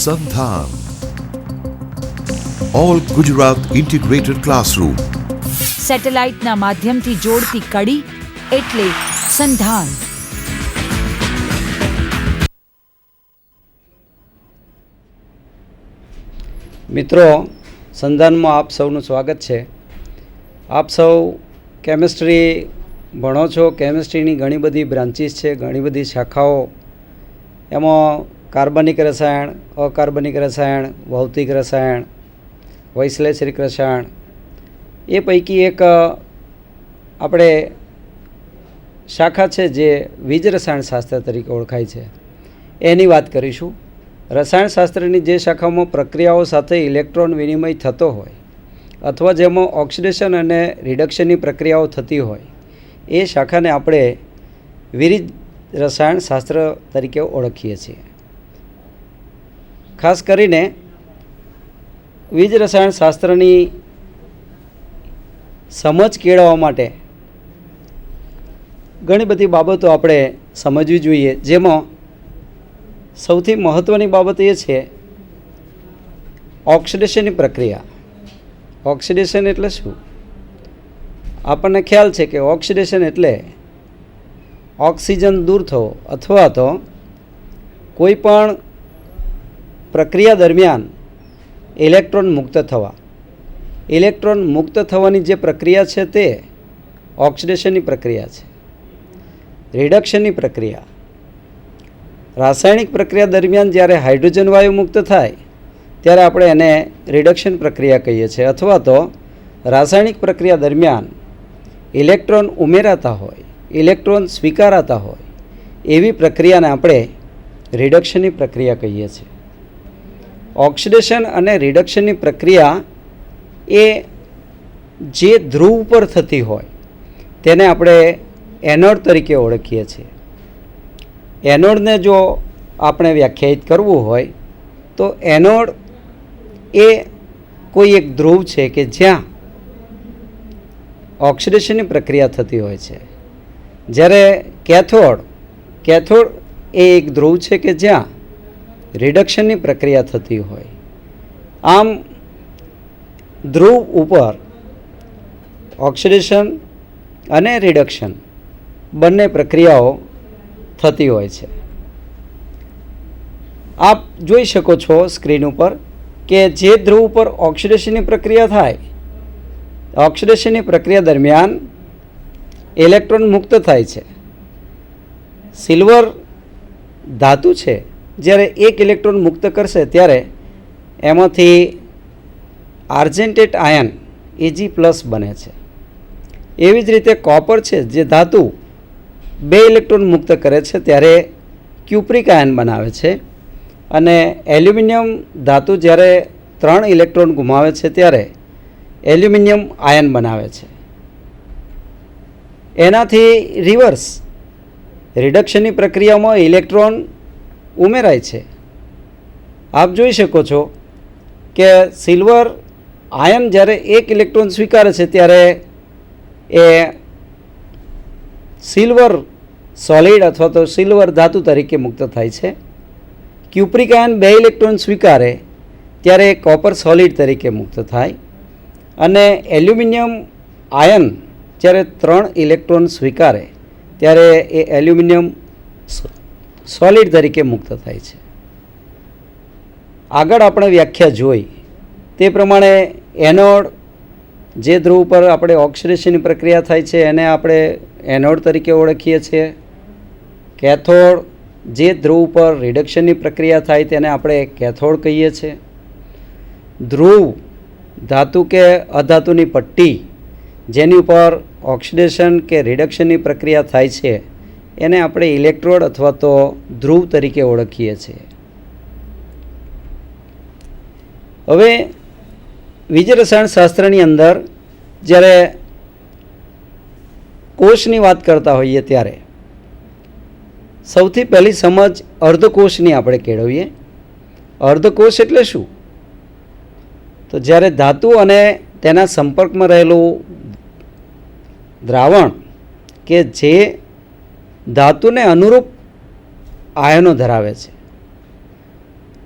સંધાન all Gujarat integrated classroom. સેટેલાઇટના માધ્યમથી જોડતી કડી એટલે સંધાન. મિત્રો, સંધાનમાં આપ સૌનું સ્વાગત છે. આપ સૌ કેમિસ્ટ્રી ભણો છો. કેમિસ્ટ્રીની ઘણી બધી બ્રાન્ચીસ છે, ઘણી બધી શાખાઓ. એમાં કાર્બનિક રસાયણ, અકાર્બનિક રસાયણ, ભૌતિક રસાયણ, વૈશ્લેષિક રસાયણ, એ પૈકી એક આપણે શાખા છે જે વીજ રસાયણશાસ્ત્ર તરીકે ઓળખાય છે, એની વાત કરીશું. રસાયણશાસ્ત્રની જે શાખામાં પ્રક્રિયાઓ સાથે ઇલેક્ટ્રોન વિનિમય થતો હોય અથવા જેમાં ઓક્સિડેશન અને રિડક્શનની પ્રક્રિયાઓ થતી હોય એ શાખાને આપણે વીજ રસાયણશાસ્ત્ર તરીકે ઓળખીએ છીએ. ખાસ કરીને વીજ રસાયણશાસ્ત્રની સમજ કેળવવા માટે ઘણી બધી બાબતો આપણે સમજવી જોઈએ. જેમાં સૌથી મહત્ત્વની બાબત એ છે ઓક્સિડેશનની પ્રક્રિયા. ઓક્સિડેશન એટલે શું? આપણને ખ્યાલ છે કે ઓક્સિડેશન એટલે ઓક્સિજન દૂર થવો અથવા તો કોઈ પણ પ્રક્રિયા દરમિયાન ઇલેક્ટ્રોન મુક્ત થવા. ઇલેક્ટ્રોન મુક્ત થવાની જે પ્રક્રિયા છે તે ઓક્સિડેશનની પ્રક્રિયા છે. રિડક્શનની પ્રક્રિયા, રાસાયણિક પ્રક્રિયા દરમિયાન જ્યારે હાઇડ્રોજન વાયુ મુક્ત થાય ત્યારે આપણે એને રિડક્શન પ્રક્રિયા કહીએ છીએ. અથવા તો રાસાયણિક પ્રક્રિયા દરમિયાન ઇલેક્ટ્રોન ઉમેરાતા હોય, ઇલેક્ટ્રોન સ્વીકારાતા હોય એવી પ્રક્રિયાને આપણે રિડક્શનની પ્રક્રિયા કહીએ છીએ. ઓક્સિડેશન અને રિડક્શનની પ્રક્રિયા એ જે ધ્રુવ પર થતી હોય તેને આપણે એનોડ તરીકે ઓળખીએ છીએ. એનોડને જો આપણે વ્યાખ્યાયિત કરવું હોય તો એનોડ એ કોઈ એક ધ્રુવ છે કે જ્યાં ઓક્સિડેશનની પ્રક્રિયા થતી હોય છે. જ્યારે કેથોડ એ એક ધ્રુવ છે કે જ્યાં રિડક્શનની પ્રક્રિયા થતી હોય. આમ ધ્રુવ ઉપર ઓક્સિડેશન અને રિડક્શન બંને પ્રક્રિયાઓ થતી હોય છે. આપ જોઈ શકો છો સ્ક્રીન ઉપર કે જે ધ્રુવ ઉપર ઓક્સિડેશનની પ્રક્રિયા થાય, ઓક્સિડેશનની પ્રક્રિયા દરમિયાન ઇલેક્ટ્રોન મુક્ત થાય છે. સિલ્વર ધાતુ છે, જ્યારે એક ઇલેક્ટ્રોન મુક્ત કરશે ત્યારે એમાંથી આર્જેન્ટેટ આયન Ag+ બને છે. એવી જ રીતે કોપર છે જે ધાતુ 2 ઇલેક્ટ્રોન મુક્ત કરે છે ત્યારે ક્યુપ્રિક આયન બનાવે છે. અને એલ્યુમિનિયમ ધાતુ જ્યારે 3 ઇલેક્ટ્રોન ગુમાવે છે ત્યારે એલ્યુમિનિયમ આયન બનાવે છે. એનાથી રિવર્સ રિડક્શનની પ્રક્રિયામાં ઇલેક્ટ્રોન ઉમેરાય છે. આપ જોઈ શકો છો કે સિલ્વર આયન જ્યારે 1 ઇલેક્ટ્રોન સ્વીકારે છે ત્યારે એ સિલ્વર સોલિડ અથવા તો સિલ્વર ધાતુ તરીકે મુક્ત થાય છે. ક્યુપ્રિક આયન 2 ઇલેક્ટ્રોન સ્વીકારે ત્યારે કોપર સોલિડ તરીકે મુક્ત થાય. અને એલ્યુમિનિયમ આયન જ્યારે 3 ઇલેક્ટ્રોન સ્વીકારે ત્યારે એ એલ્યુમિનિયમ સોલિડ તરીકે મુક્ત થાય છે. આગળ આપણે વ્યાખ્યા જોઈ તે પ્રમાણે એનોડ જે ધ્રુવ પર આપણે ઓક્સિડેશનની પ્રક્રિયા થાય છે એને આપણે એનોડ તરીકે ઓળખીએ છીએ. કેથોડ જે ધ્રુવ પર રિડક્શનની પ્રક્રિયા થાય તેને આપણે કેથોડ કહીએ છીએ. ધ્રુવ ધાતુ કે અધાતુની પટ્ટી જેની ઉપર ઓક્સિડેશન કે રિડક્શનની પ્રક્રિયા થાય છે એને આપણે ઇલેક્ટ્રોડ અથવા તો ધ્રુવ તરીકે ઓળખીએ છીએ. હવે વીજ રસાયણશાસ્ત્રની અંદર જ્યારે કોષની વાત કરતા હોઈએ ત્યારે સૌથી પહેલી સમજ અર્ધકોષની આપણે કેળવીએ. અર્ધકોષ એટલે શું? તો જ્યારે ધાતુ અને તેના સંપર્કમાં રહેલું દ્રાવણ કે જે ધાતુને અનુરૂપ આયનો ધરાવે છે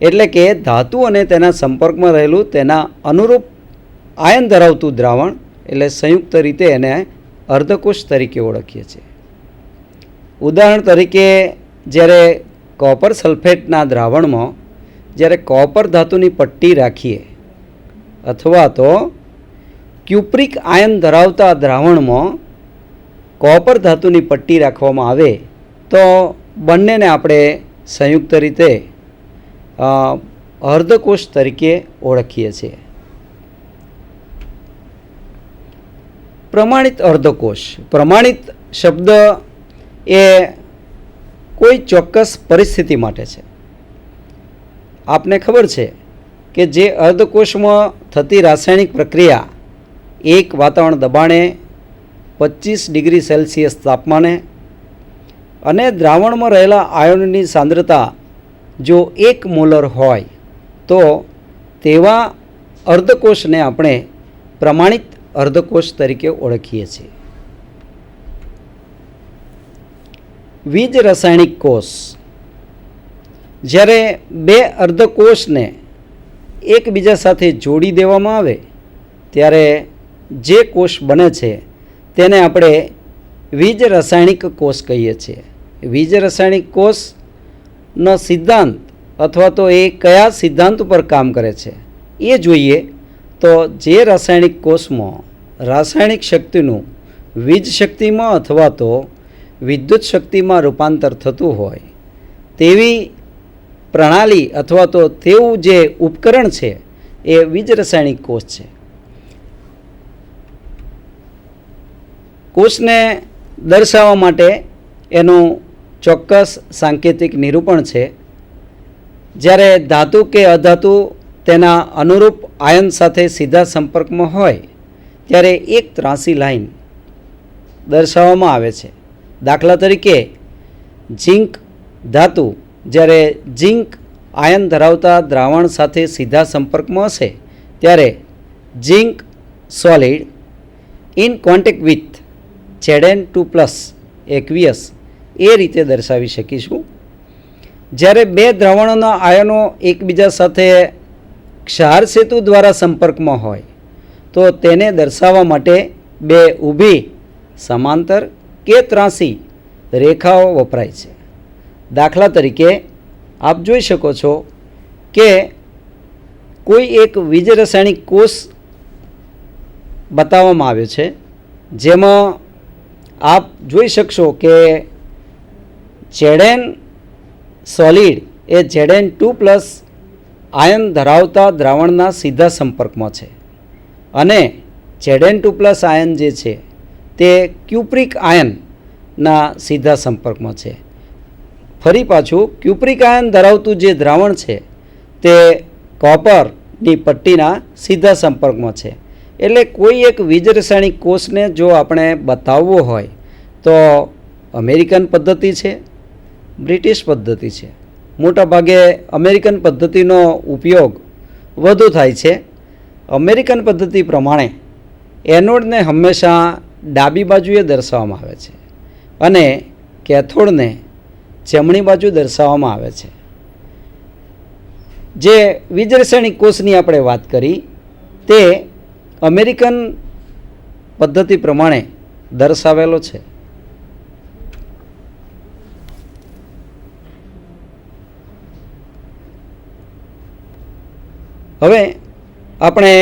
એટલે કે ધાતુ અને તેના સંપર્કમાં રહેલું તેના અનુરૂપ આયન ધરાવતું દ્રાવણ, એટલે સંયુક્ત રીતે એને અર્ધકોષ તરીકે ઓળખીએ છીએ. ઉદાહરણ તરીકે જ્યારે કોપર સલ્ફેટના દ્રાવણમાં જ્યારે કોપર ધાતુની પટ્ટી રાખીએ અથવા તો ક્યુપ્રિક આયન ધરાવતા દ્રાવણમાં કોપર ધાતુની પટ્ટી રાખવામાં આવે તો બંનેને આપણે સંયુક્ત રીતે અર્ધકોષ તરીકે ઓળખીએ છીએ. પ્રમાણિત અર્ધકોષ. પ્રમાણિત શબ્દ એ કોઈ ચોક્કસ પરિસ્થિતિ માટે છે. આપને ખબર છે કે જે અર્ધકોષમાં થતી રાસાયણિક પ્રક્રિયા એક વાતાવરણ દબાણે 25 ડિગ્રી સેલ્સિયસ તાપમાને અને દ્રાવણમાં રહેલા આયોનની સાંદ્રતા જો 1 મોલર હોય તો તેવા અર્ધકોષને આપણે પ્રમાણિત અર્ધકોષ તરીકે ઓળખીએ છીએ. વીજ રાસાયણિક કોષ. જ્યારે બે અર્ધકોષને એકબીજા સાથે જોડી દેવામાં આવે ત્યારે જે કોષ બને છે તેને આપણે વીજ રાસાયણિક કોષ કહીએ છીએ. વીજ રાસાયણિક કોષનો સિદ્ધાંત અથવા તો એ કયા સિદ્ધાંત ઉપર કામ કરે છે એ જોઈએ તો જે રાસાયણિક કોષમાં રાસાયણિક શક્તિનું વીજ શક્તિમાં અથવા તો વિદ્યુત શક્તિમાં રૂપાંતર થતું હોય તેવી પ્રણાલી અથવા તો તેવું જે ઉપકરણ છે એ વીજ રાસાયણિક કોષ છે. કોષને દર્શાવવા માટે એનું ચોક્કસ સાંકેતિક નિરૂપણ છે. જ્યારે ધાતુ કે અધાતુ તેના અનુરૂપ આયન સાથે સીધા સંપર્કમાં હોય ત્યારે એક ત્રાંસી લાઈન દર્શાવવામાં આવે છે. દાખલા તરીકે ઝીંક ધાતુ જ્યારે ઝીંક આયન ધરાવતા દ્રાવણ સાથે સીધા સંપર્કમાં હશે ત્યારે zinc solid in contact with Zn2+ aqueous એ રીતે દર્શાવી શકીશું. જ્યારે બે દ્રાવણોના આયનો એકબીજા સાથે ક્ષાર સેતુ દ્વારા સંપર્કમાં હોય તો તેને દર્શાવવા માટે બે ઊભી સમાંતર કે ત્રાંસી રેખાઓ વપરાય છે. દાખલા તરીકે આપ જોઈ શકો છો કે કોઈ એક વીજ રાસાયણિક કોષ બતાવવામાં આવ્યો છે જેમાં આપ જોઈ શકશો કે Zn સોલિડ એ Zn2+ આયન ધરાવતા દ્રાવણના સીધા સંપર્કમાં છે અને Zn2+ આયન જે છે તે ક્યુપ્રિક આયનના સીધા સંપર્કમાં છે. ફરી પાછું ક્યુપ્રિક આયન ધરાવતું જે દ્રાવણ છે તે કોપરની પટ્ટીના સીધા સંપર્કમાં છે. એટલે કોઈ એક વીજ રાસાયણિક કોષને જો આપણે બતાવવો હોય તો અમેરિકન પદ્ધતિ છે, બ્રિટિશ પદ્ધતિ છે. મોટાભાગે અમેરિકન પદ્ધતિનો ઉપયોગ વધુ થાય છે. અમેરિકન પદ્ધતિ પ્રમાણે એનોડને હંમેશા ડાબી બાજુએ દર્શાવવામાં આવે છે અને કેથોડને જમણી બાજુ દર્શાવવામાં આવે છે. જે વીજ રાસાયણિક કોષની આપણે વાત કરી તે અમેરિકન પદ્ધતિ પ્રમાણે દર્શાવેલો છે. હવે આપણે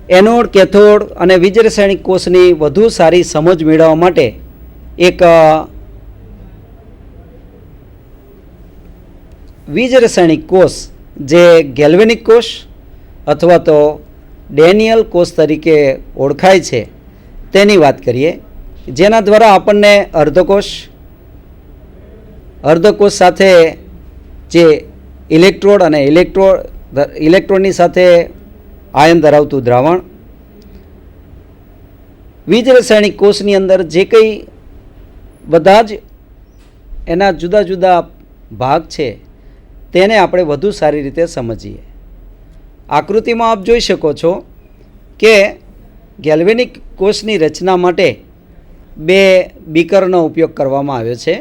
એનોડ, કેથોડ અને વીજ રાસાયણિક કોષની વધુ સારી સમજ મેળવવા માટે એક વીજ રાસાયણિક કોષ જે ગેલ્વેનિક કોષ અથવા તો ડેનિયલ કોષ તરીકે ઓળખાય છે તેની વાત કરીએ, જેના દ્વારા આપણને અર્ધકોષ સાથે જે ઇલેક્ટ્રોડ અને ઇલેક્ટ્રોડની સાથે આયન ધરાવતું દ્રાવણ, વીજ રાસાયણિક કોષની અંદર જે કંઈ બધા જ એના જુદા જુદા ભાગ છે તેને આપણે વધુ સારી રીતે સમજીએ. આકૃતિમાં આપ જોઈ શકો છો કે ગેલ્વેનિક કોષની રચના માટે બે બીકરનો ઉપયોગ કરવામાં આવ્યો છે.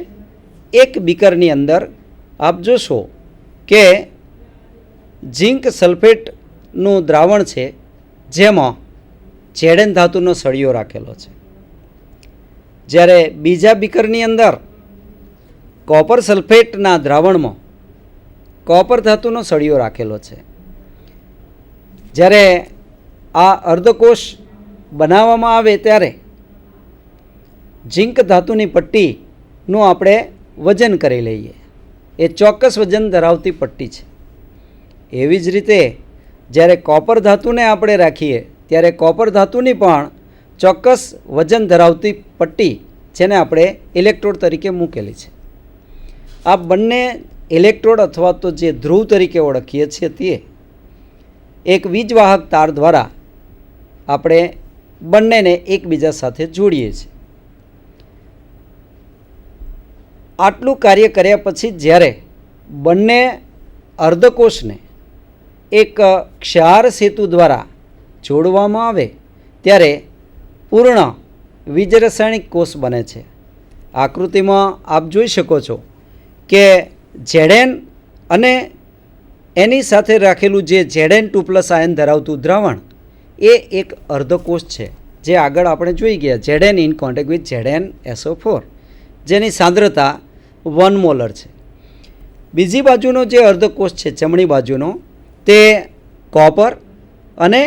એક બીકરની અંદર આપ જોશો કે ઝીંક સલ્ફેટનું દ્રાવણ છે જેમાં ઝેડેન ધાતુનો સળિયો રાખેલો છે, જ્યારે બીજા બીકરની અંદર કોપર સલ્ફેટના દ્રાવણમાં કોપર ધાતુનો સળિયો રાખેલો છે. જ્યારે આ અર્ધકોષ બનાવવામાં આવે ત્યારે ઝીંક ધાતુની પટ્ટીનું આપણે વજન કરી લઈએ. એ ચોક્કસ વજન ધરાવતી પટ્ટી છે. એવી જ રીતે જ્યારે કોપર ધાતુને આપણે રાખીએ ત્યારે કોપર ધાતુની પણ ચોક્કસ વજન ધરાવતી પટ્ટી જેને આપણે ઇલેક્ટ્રોડ તરીકે મૂકેલી છે. આ બંને ઇલેક્ટ્રોડ અથવા તો જે ધ્રુવ તરીકે ઓળખીએ છીએ તે એક વીજવાહક તાર દ્વારા આપણે બંનેને એકબીજા સાથે જોડીએ છીએ. આટલું કાર્ય કર્યા પછી જ્યારે બંને અર્ધકોષને એક ક્ષાર સેતુ દ્વારા જોડવામાં આવે ત્યારે પૂર્ણ વીજરસાયણિક કોષ બને છે. આકૃતિમાં આપ જોઈ શકો છો કે ઝેડેન અને એની સાથે રાખેલું જે Zn2+ આયન ધરાવતું દ્રાવણ એ એક અર્ધકોષ છે, જે આગળ આપણે જોઈ ગયા. Zn in contact with ZnSO4 જેની સાંદ્રતા 1 મોલર છે. બીજી બાજુનો જે અર્ધકોષ છે જમણી બાજુનો તે કોપર અને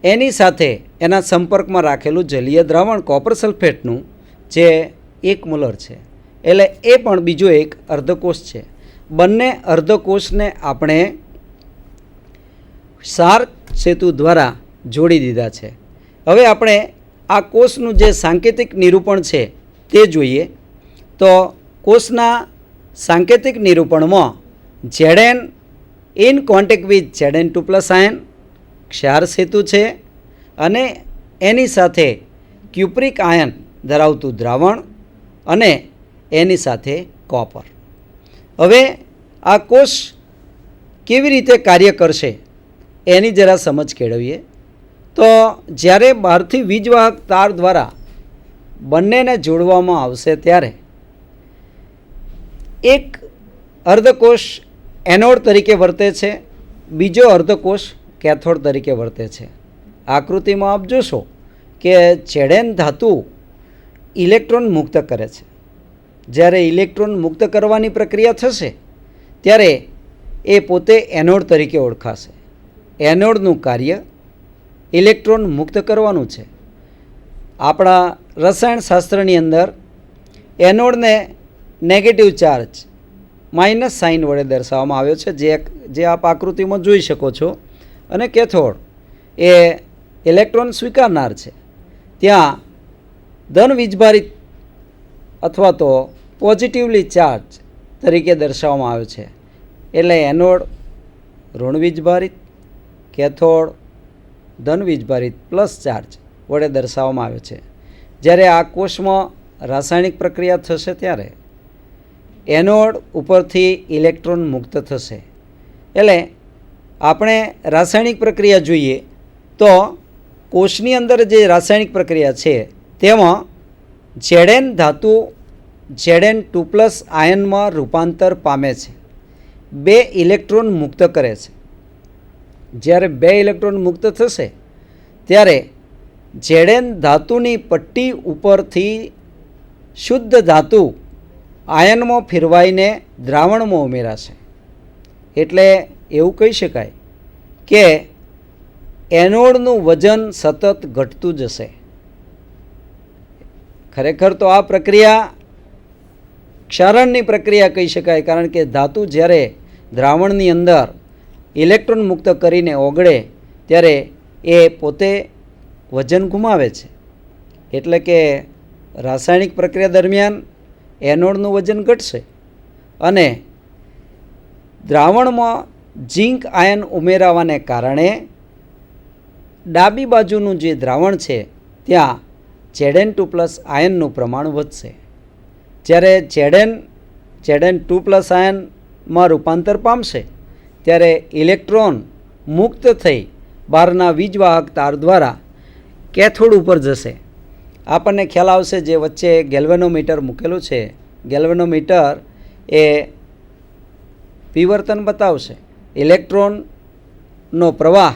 એની સાથે એના સંપર્કમાં રાખેલું જલીય દ્રાવણ કોપર સલ્ફેટનું જે 1 મોલર છે, એટલે એ પણ બીજો એક અર્ધકોષ છે. બંને અર્ધકોષને આપણે ક્ષાર સેતુ દ્વારા જોડી દીધા છે. હવે આપણે આ કોષનું જે સાંકેતિક નિરૂપણ છે તે જોઈએ. તો કોષના સાંકેતિક નિરૂપણમાં Zn in contact with Zn2+ આયન ક્ષાર સેતુ છે અને એની સાથે ક્યુપ્રિક આયન ધરાવતું દ્રાવણ અને એની સાથે કોપર. હવે આ કોષ કેવી રીતે કાર્ય કરશે એની જરા સમજ કેળવીએ. તો જ્યારે બહારથી વીજવાહક તાર દ્વારા બંનેને જોડવામાં આવશે ત્યારે એક અર્ધકોષ એનોડ તરીકે વર્તે છે, બીજો અર્ધકોષ કેથોડ તરીકે વર્તે છે. આકૃતિમાં આપ જોશો કે Zn ધાતુ ઇલેક્ટ્રોન મુક્ત કરે છે. જ્યારે ઇલેક્ટ્રોન મુક્ત કરવાની પ્રક્રિયા થશે ત્યારે એ પોતે એનોડ તરીકે ઓળખાશે. એનોડનું કાર્ય ઇલેક્ટ્રોન મુક્ત કરવાનું છે. આપણા રસાયણશાસ્ત્રની અંદર એનોડને નેગેટિવ ચાર્જ માઇનસ સાઇન વડે દર્શાવવામાં આવ્યો છે, જે આપ આકૃતિમાં જોઈ શકો છો. અને કેથોડ એ ઇલેક્ટ્રોન સ્વીકારનાર છે. ત્યાં ધન વીજભારિત અથવા તો પોઝિટિવલી ચાર્જ તરીકે દર્શાવવામાં આવ્યો છે. એટલે એનોડ ઋણ વીજભારિત, કેથોડ ધન વીજભારિત પ્લસ ચાર્જ વડે દર્શાવવામાં આવ્યો છે. જ્યારે આ કોષમાં રાસાયણિક પ્રક્રિયા થશે ત્યારે એનોડ ઉપરથી ઇલેક્ટ્રોન મુક્ત થશે. એટલે આપણે રાસાયણિક પ્રક્રિયા જોઈએ તો કોષની અંદર જે રાસાયણિક પ્રક્રિયા છે તેમાં Zn ધાતુ Zn2+ આયનમાં રૂપાંતર પામે છે, 2 ઇલેક્ટ્રોન મુક્ત કરે છે. જ્યારે 2 ઇલેક્ટ્રોન મુક્ત થશે ત્યારે Zn ધાતુની પટ્ટી ઉપરથી શુદ્ધ ધાતુ આયનમાં ફેરવાઈને દ્રાવણમાં ઉમેરાશે. એટલે એવું કહી શકાય કે એનોડનું વજન સતત ઘટતું જશે. ખરેખર તો આ પ્રક્રિયા ક્ષારણની પ્રક્રિયા કહી શકાય, કારણ કે ધાતુ જ્યારે દ્રાવણની અંદર ઇલેક્ટ્રોન મુક્ત કરીને ઓગળે ત્યારે એ પોતે વજન ગુમાવે છે. એટલે કે રાસાયણિક પ્રક્રિયા દરમિયાન એનોડનું વજન ઘટશે અને દ્રાવણમાં ઝીંક આયન ઉમેરાવાને કારણે ડાબી બાજુનું જે દ્રાવણ છે ત્યાં Zn2+ આયનનું પ્રમાણ વધશે. જ્યારે Zn2+ આયનમાં રૂપાંતર પામશે ત્યારે ઇલેક્ટ્રોન મુક્ત થઈ બહારના વીજવાહક તાર દ્વારા કેથોડ ઉપર જશે. આપણને ખ્યાલ આવશે જે વચ્ચે ગેલ્વેનોમીટર મૂકેલું છે. ગેલ્વેનોમીટર એ વિવર્તન બતાવશે. ઇલેક્ટ્રોનનો પ્રવાહ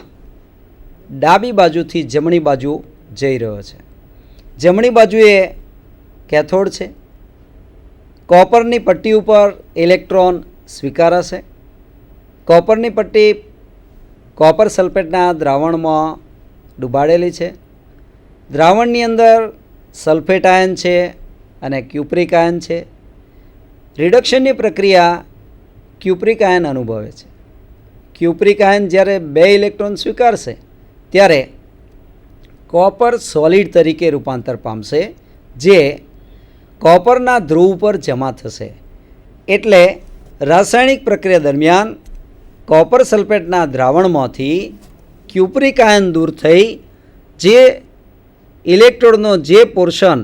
ડાબી બાજુથી જમણી બાજુ જઈ રહ્યો છે. જમણી બાજુએ કેથોડ છે. કોપરની પટ્ટી ઉપર ઇલેક્ટ્રોન સ્વીકારાશે. કોપરની પટ્ટી કોપર સલ્ફેટના દ્રાવણમાં ડૂબાડેલી છે. દ્રાવણની અંદર સલ્ફેટ આયન છે અને ક્યુપ્રિક આયન છે. રિડક્શનની પ્રક્રિયા ક્યુપ્રિક આયન અનુભવે છે. ક્યુપ્રિક આયન જ્યારે 2 ઇલેક્ટ્રોન સ્વીકારશે ત્યારે કોપર સોલિડ તરીકે રૂપાંતર પામશે, જે કોપરના ધ્રુવ પર જમા થશે. એટલે રાસાયણિક પ્રક્રિયા દરમિયાન કોપર સલ્ફેટના દ્રાવણમાંથી ક્યુપ્રિક આયન દૂર થઈ જે ઇલેક્ટ્રોડનો જે પોર્શન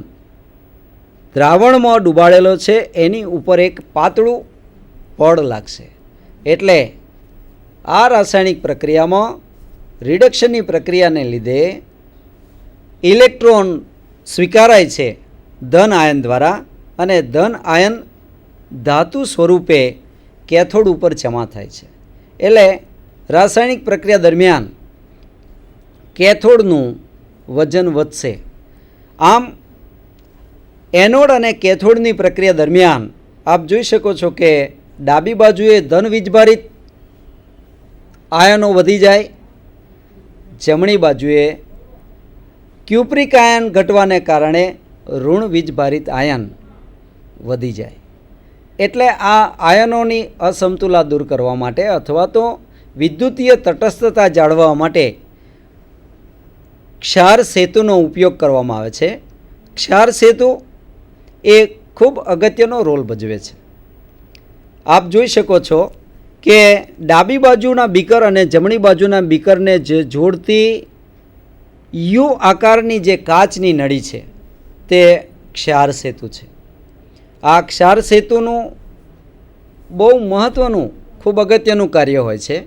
દ્રાવણમાં ડૂબાડેલો છે એની ઉપર એક પાતળું પડ લાગશે. એટલે આ રાસાયણિક પ્રક્રિયામાં રિડક્શનની પ્રક્રિયાને લીધે ઇલેક્ટ્રોન સ્વીકારાય છે ધન આયન દ્વારા, અને ધન આયન ધાતુ સ્વરૂપે કેથોડ ઉપર જમા થાય છે. એટલે રાસાયણિક પ્રક્રિયા દરમિયાન કેથોડનું વજન વધશે. આમ એનોડ અને કેથોડની પ્રક્રિયા દરમિયાન આપ જોઈ શકો છો કે ડાબી બાજુએ ધન વીજભારિત આયનો વધી જાય, જમણી બાજુએ ક્યુપ્રિક આયન ઘટવાને કારણે ઋણ વીજભારિત આયન વધી જાય. એટલે આ આયનોની અસમતુલા દૂર કરવા માટે અથવા તો વિદ્યુતીય તટસ્થતા જાળવવા માટે ક્ષાર સેતુનો ઉપયોગ કરવામાં આવે છે. ક્ષાર સેતુ એ ખૂબ અગત્યનો રોલ ભજવે છે. આપ જોઈ શકો છો કે ડાબી બાજુના બીકર અને જમણી બાજુના બીકરને જે જોડતી યુ આકારની જે કાચની નળી છે તે ક્ષાર સેતુ છે. આ ક્ષાર સેતુનું બહુ મહત્ત્વનું ખૂબ અગત્યનું કાર્ય હોય છે.